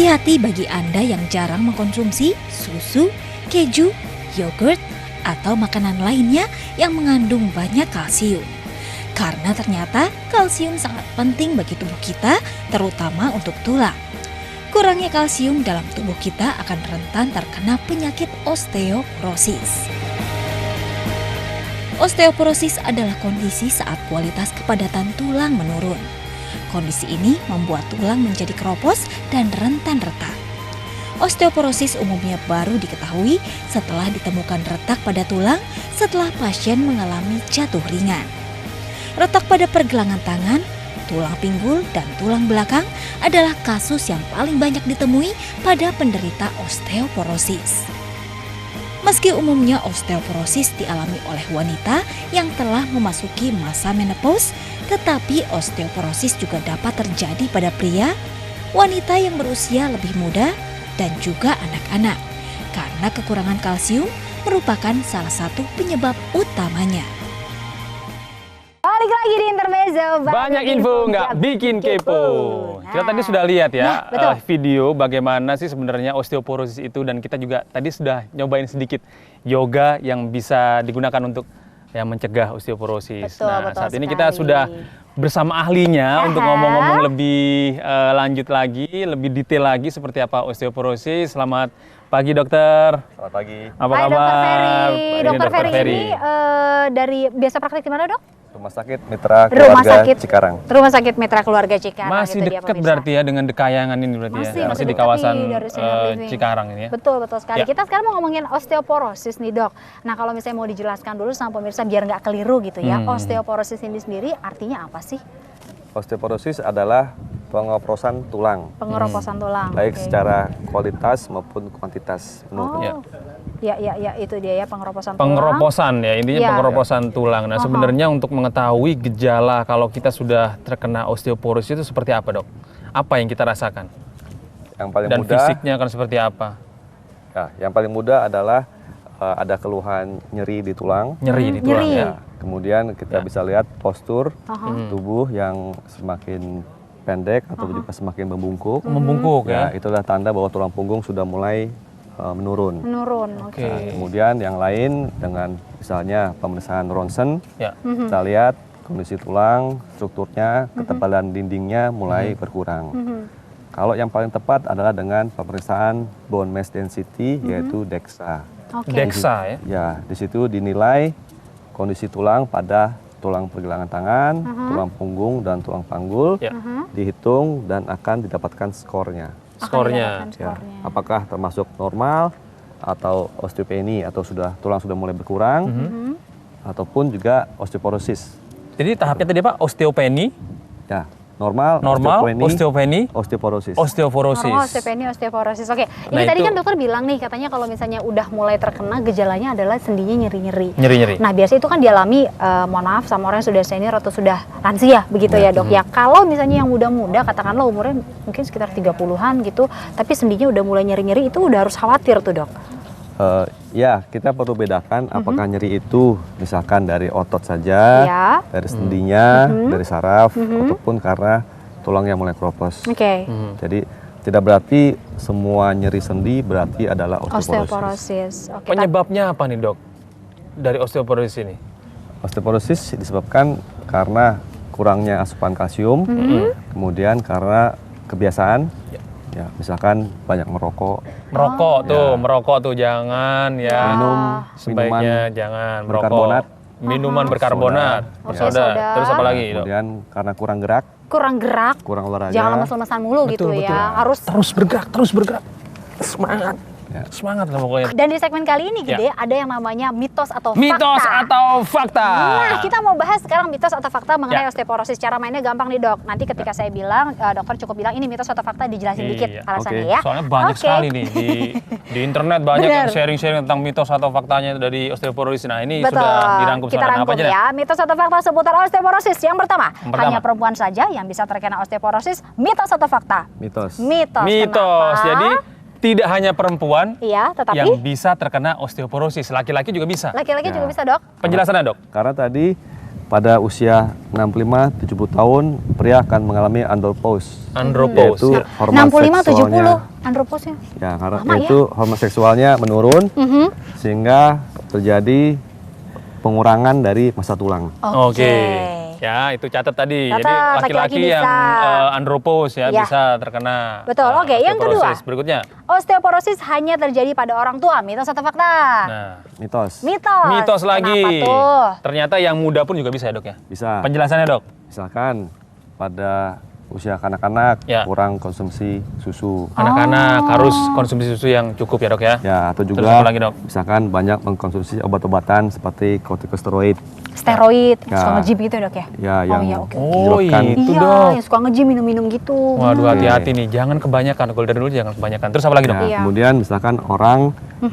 Hati-hati bagi Anda yang jarang mengkonsumsi susu, keju, yogurt, atau makanan lainnya yang mengandung banyak kalsium. Karena ternyata kalsium sangat penting bagi tubuh kita, terutama untuk tulang. Kurangnya kalsium dalam tubuh kita akan rentan terkena penyakit osteoporosis. Osteoporosis adalah kondisi saat kualitas kepadatan tulang menurun. Kondisi ini membuat tulang menjadi keropos dan rentan retak. Osteoporosis umumnya baru diketahui setelah ditemukan retak pada tulang setelah pasien mengalami jatuh ringan. Retak pada pergelangan tangan, tulang pinggul, dan tulang belakang adalah kasus yang paling banyak ditemui pada penderita osteoporosis. Meski umumnya osteoporosis dialami oleh wanita yang telah memasuki masa menopause, tetapi osteoporosis juga dapat terjadi pada pria, wanita yang berusia lebih muda, dan juga anak-anak, karena kekurangan kalsium merupakan salah satu penyebab utamanya. Balik lagi di Intermezzo. Banyak info nggak bikin kepo. Kita tadi sudah lihat ya video bagaimana sih sebenarnya osteoporosis itu, dan kita juga tadi sudah nyobain sedikit yoga yang bisa digunakan untuk mencegah osteoporosis. Betul saat ini sekali. kita sudah bersama ahlinya untuk ngomong-ngomong lebih lanjut lagi, lebih detail lagi seperti apa osteoporosis. Selamat pagi dokter. Selamat pagi. Apa Hai kabar? Dokter Ferry. Ini Dokter Ferry ini dari biasa praktek di mana, Dok? Rumah sakit Mitra Keluarga Cikarang. Rumah sakit Mitra Keluarga Cikarang. Masih itu dia, dekat pemirsa. berarti ya dengan Dekayangan ini berarti masih di dekat kawasan nih dari Senior Living. Cikarang ini ya. Betul sekali. Ya. Kita sekarang mau ngomongin osteoporosis nih, Dok. Nah, kalau misalnya mau dijelaskan dulu sama pemirsa biar nggak keliru gitu ya. Osteoporosis ini sendiri artinya apa sih? Osteoporosis adalah pengeroposan tulang, Pengeroposan tulang. baik Oke. secara kualitas maupun kuantitas Oh. menurun. Ya, itu dia ya pengeroposan tulang. Pengeroposan ya, intinya Ya. pengeroposan tulang. Nah, sebenarnya untuk mengetahui gejala kalau kita sudah terkena osteoporosis itu seperti apa, Dok? Apa yang kita rasakan? Yang paling Dan mudah, fisiknya akan seperti apa? yang paling mudah adalah ada keluhan nyeri di tulang. Nyeri di tulang Nyeri. ya. Kemudian kita bisa lihat postur tubuh yang semakin pendek atau juga semakin membungkuk. Membungkuk Ya, ya. itulah tanda bahwa tulang punggung sudah mulai menurun. Menurun. Oke. Oke. Nah, kemudian yang lain dengan misalnya pemeriksaan ronsen, Ya. kita lihat kondisi tulang, strukturnya, ketebalan dindingnya mulai berkurang. Kalau yang paling tepat adalah dengan pemeriksaan bone mass density, yaitu DEXA. Oke. DEXA ya. Ya, di situ dinilai kondisi tulang pada tulang pergelangan tangan, tulang punggung, dan tulang panggul, Ya. dihitung dan akan didapatkan skornya. Skornya. Ya, apakah termasuk normal atau osteopenia atau tulang sudah mulai berkurang ataupun juga osteoporosis. Jadi tahapnya tadi apa? Osteopeni, Ya, normal, osteopeni, osteoporosis. osteoporosis. Osteoporosis. Oke. Ini Nah, tadi itu- kan dokter bilang nih katanya kalau misalnya udah mulai terkena gejalanya adalah sendinya nyeri-nyeri. Nyeri-nyeri. Nah, biasanya itu kan dialami mohon maaf sama orang yang sudah senior atau sudah lansia begitu ya, Dok. Ya, kalau misalnya yang muda-muda katakanlah umurnya mungkin sekitar 30-an gitu, tapi sendinya udah mulai nyeri-nyeri, itu udah harus khawatir tuh, Dok. Ya, kita perlu bedakan apakah nyeri itu misalkan dari otot saja, Ya. dari sendinya, dari saraf, ataupun karena tulangnya mulai keropos. Oke. Jadi tidak berarti semua nyeri sendi berarti adalah osteoporosis. Osteoporosis. Oke. Penyebabnya apa nih, Dok? Dari osteoporosis ini? Osteoporosis disebabkan karena kurangnya asupan kalsium, kemudian karena kebiasaan, ya misalkan banyak merokok, Merokok tuh jangan ya. minum Sebaiknya minuman jangan berkarbonat, merokok. Minuman berkarbonat, Oke, soda. soda. Terus apa lagi, Dok? kemudian karena kurang gerak, kurang gerak, kurang olahraga, jangan lemas-lemasan mulu gitu ya. Harus. Terus bergerak. Semangat. Ya. Semangat lah pokoknya. Dan di segmen kali ini Gede ada yang namanya mitos atau Mitos fakta. atau fakta? Nah, kita mau bahas sekarang mitos atau fakta mengenai Ya. osteoporosis. Cara mainnya gampang nih, Dok. Nanti ketika saya bilang, dokter cukup bilang ini mitos atau fakta, dijelasin Iya. dikit alasannya Oke. ya. Soalnya banyak Oke. sekali nih di internet banyak yang Bener. sharing-sharing tentang mitos atau faktanya dari osteoporosis. Nah, ini Betul. sudah dirangkum Kita sekarang. Apa rangkum aja? ya. Mitos atau fakta seputar osteoporosis. Yang pertama, Yang pertama. hanya perempuan saja yang bisa terkena osteoporosis. Mitos atau fakta? mitos. Mitos. Mitos. Kenapa? Jadi tidak hanya perempuan Iya, yang tetapi bisa terkena osteoporosis, laki-laki juga bisa. laki-laki Ya. juga bisa, Dok. Penjelasannya, Dok? Karena tadi pada usia 65-70 tahun pria akan mengalami andropause. Andropause. Yaitu hormon 65-70 seksualnya. androposnya. Ya, karena Lama ya? itu hormon seksualnya menurun sehingga terjadi pengurangan dari massa tulang. Oke. Ya, itu catat tadi. Catat, Jadi laki-laki laki-laki yang bisa. andropause ya, Ya. bisa terkena. Betul, oke. Yang kedua. osteoporosis. Berikutnya. Osteoporosis hanya terjadi pada orang tua, mitos atau fakta? Nah, Mitos. mitos lagi. Kenapa tuh? Ternyata yang muda pun juga bisa ya, Dok ya. Bisa. Penjelasannya, Dok. Misalkan pada usia kanak-kanak Ya. kurang konsumsi susu. Anak-anak harus konsumsi susu yang cukup ya, Dok ya. Ya, atau Terus juga apa lagi, Dok? misalkan banyak mengkonsumsi obat-obatan seperti kortikosteroid. Steroid, Ya. suka nge-gym gitu dok ya? Ya, Oh yang iya, oke. Oh, menyebabkan itu, Iya, Dok. yang suka nge-gym minum-minum gitu. Waduh, Oke. hati-hati nih. Jangan kebanyakan. Kalau dari dulu jangan kebanyakan. Terus apa lagi, Dok? Ya, Iya. kemudian misalkan orang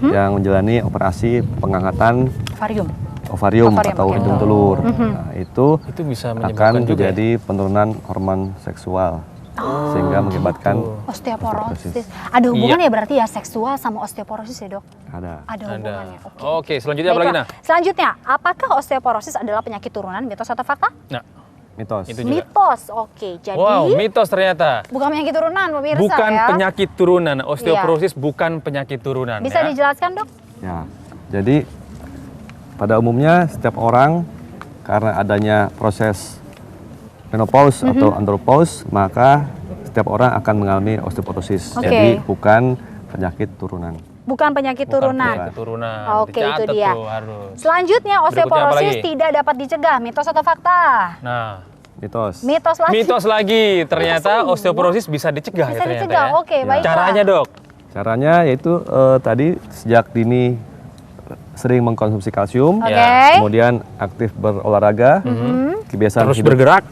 yang menjalani operasi pengangkatan Varium. ovarium Ovarium, atau oke. hidung telur. Nah, itu Itu bisa akan menyebabkan juga ya? terjadi penurunan hormon seksual sehingga mengakibatkan Osteoporosis. Ada hubungan ya berarti ya seksual sama osteoporosis ya dok? ada. Ada hubungannya. Oke. Oke, selanjutnya apa lagi, Baiklah. Nah? Selanjutnya, apakah osteoporosis adalah penyakit turunan, mitos atau fakta? Nah, Mitos. itu juga. Mitos. Oke, jadi Wow, mitos ternyata. bukan penyakit turunan, pemirsa Bukan ya. penyakit turunan. Osteoporosis bukan penyakit turunan. Bisa ya. dijelaskan dok? Ya. Jadi pada umumnya setiap orang karena adanya proses menopause atau andropause, maka setiap orang akan mengalami osteoporosis. Oke. Jadi bukan penyakit turunan. Bukan penyakit Bukan turunan. penyakit turunan. Oke, itu Dicatat dia. tuh harus. Selanjutnya, Berikutnya apa osteoporosis lagi? tidak dapat dicegah, mitos atau fakta? Nah, Mitos. Mitos lagi. mitos lagi. Ternyata semua. osteoporosis bisa dicegah Bisa ya ternyata dicegah, ya. oke, baiklah. Caranya, Dok. Caranya yaitu tadi sejak dini sering mengkonsumsi kalsium, Oke. Ya. kemudian aktif berolahraga, kebiasaan Terus hidup, bergerak.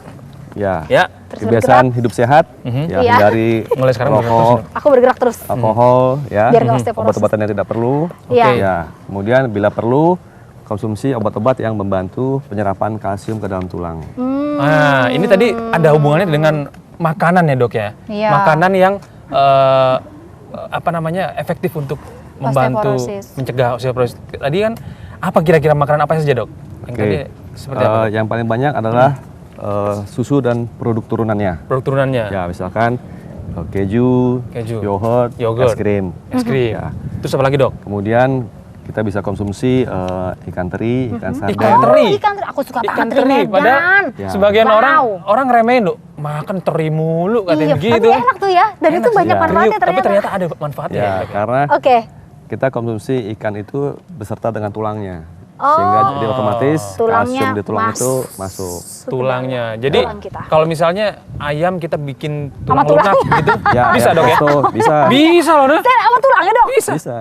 ya, Ya. kebiasaan hidup sehat, ya, Iya. hindari Mulai sekarang bergerak rokok, Aku bergerak terus. alkohol, ya, Biar nggak osteoporosis. obat-obatan yang tidak perlu, Iya. ya, kemudian bila perlu konsumsi obat-obat yang membantu penyerapan kalsium ke dalam tulang. Nah, ini tadi ada hubungannya dengan makanan ya, Dok ya. Iya. Makanan yang apa namanya? Efektif untuk membantu Osteoporosis. mencegah osteoporosis. Tadi kan apa kira-kira makanan apa saja, Dok? Yang tadi seperti apa? Dok? Yang paling banyak adalah susu dan produk turunannya. Produk turunannya. Ya, misalkan keju, yogurt, Yogurt. es krim. Es krim. Ya. Terus apa lagi, Dok? Kemudian kita bisa konsumsi ikan teri, ikan sarden. Ikan teri. Oh, ikan teri. Aku suka Ikan banget teri teri, padahal Medan. Ya. sebagian Wow. orang remehin, Dok. Makan teri mulu katanya Iya, gitu. tapi enak tuh ya. Dan itu banyak Ya. manfaatnya Tapi ternyata. ternyata ada manfaatnya Ya, ya, Dok. karena Oke. kita konsumsi ikan itu beserta dengan tulangnya. Oh. Sehingga jadi otomatis Tulangnya kalsium di tulang itu masuk. Tulangnya. Jadi Tulang kita. kalau misalnya ayam kita bikin Sama tulang lunak tulangnya. gitu, Ya, bisa, ya, Dok ya? betul, bisa. Bisa loh, Dok. Dan apa tulangnya dok? Bisa. Bisa.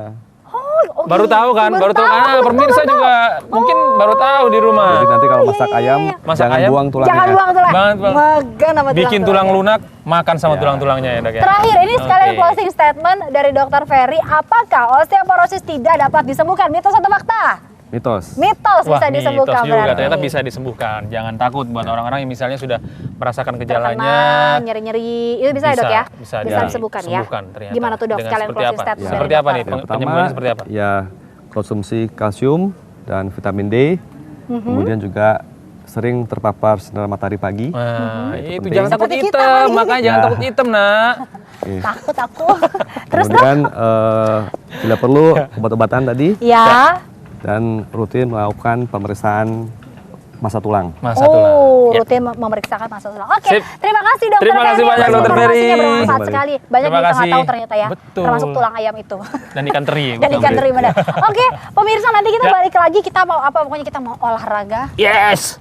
Oh, Baru tahu kan? Baru tahu. Pemirsa juga mungkin baru tahu di rumah. Jadi nanti kalau masak ayam, Masak jangan ayam, buang tulangnya. Jangan buang tulang. Banget, Bang. Makan sama Bikin tulang lunak, makan sama Ya. tulang-tulangnya ya, Dok ya. Terakhir, ini sekalian Oke. closing statement dari Dr. Ferry. Apakah osteoporosis tidak dapat disembuhkan? Mitos atau fakta? Mitos. Mitos Wah, bisa mitos disembuhkan juga. berarti. Ternyata bisa disembuhkan. Jangan takut buat orang-orang yang misalnya sudah merasakan gejalanya. Terkena, nyeri-nyeri, itu bisa ya dok ya? Bisa disembuhkan ya? ternyata. Gimana tuh dok? Dengan Sekalian seperti closing apa? statement dari Seperti apa dokter. nih? Yang pertama, Penyembuhannya seperti apa? ya konsumsi kalsium dan vitamin D. Kemudian juga sering terpapar sinar matahari pagi. Nah, itu penting. jangan takut Seperti kita hitam, hari ini. makanya jangan Ya. takut hitam, Nak. Oke. Takut aku. Terus dok? Kemudian bila perlu obat-obatan tadi Ya. dan rutin melakukan pemeriksaan massa tulang. Masa tulang. Ya. Rutin memeriksakan masa tulang. Oke, Sip. terima kasih dokter Terima kasih Ferry banyak, atas Dr. Ferry. informasinya bermanfaat Kembali. sekali. Banyak Terima yang kita nggak kasih. tahu ternyata ya. Betul. Termasuk tulang ayam itu. Dan ikan teri. Dan betul. ikan teri benar. Oke, pemirsa nanti kita Ya. balik lagi. Kita mau apa? Pokoknya kita mau olahraga. Yes.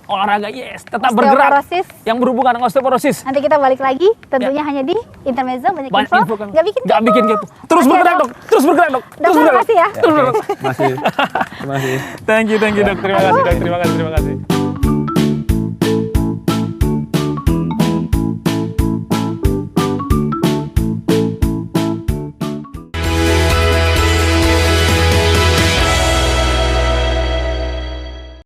Olahraga yes, tetap bergerak. Osteoporosis. Yang berhubungan dengan osteoporosis. Nanti kita balik lagi. Tentunya hanya di Intermezzo. Banyak Banyak info. info kan. Nggak bikin Nggak bikin kepo. Terus Makasih ya, bergerak, Dok. Terus bergerak, Dok. Terus Dokter, bergerak. makasih ya. Terus bergerak. Terima kasih. Terima kasih. Thank you, Dok. Terima kasih, Dok. Terima kasih.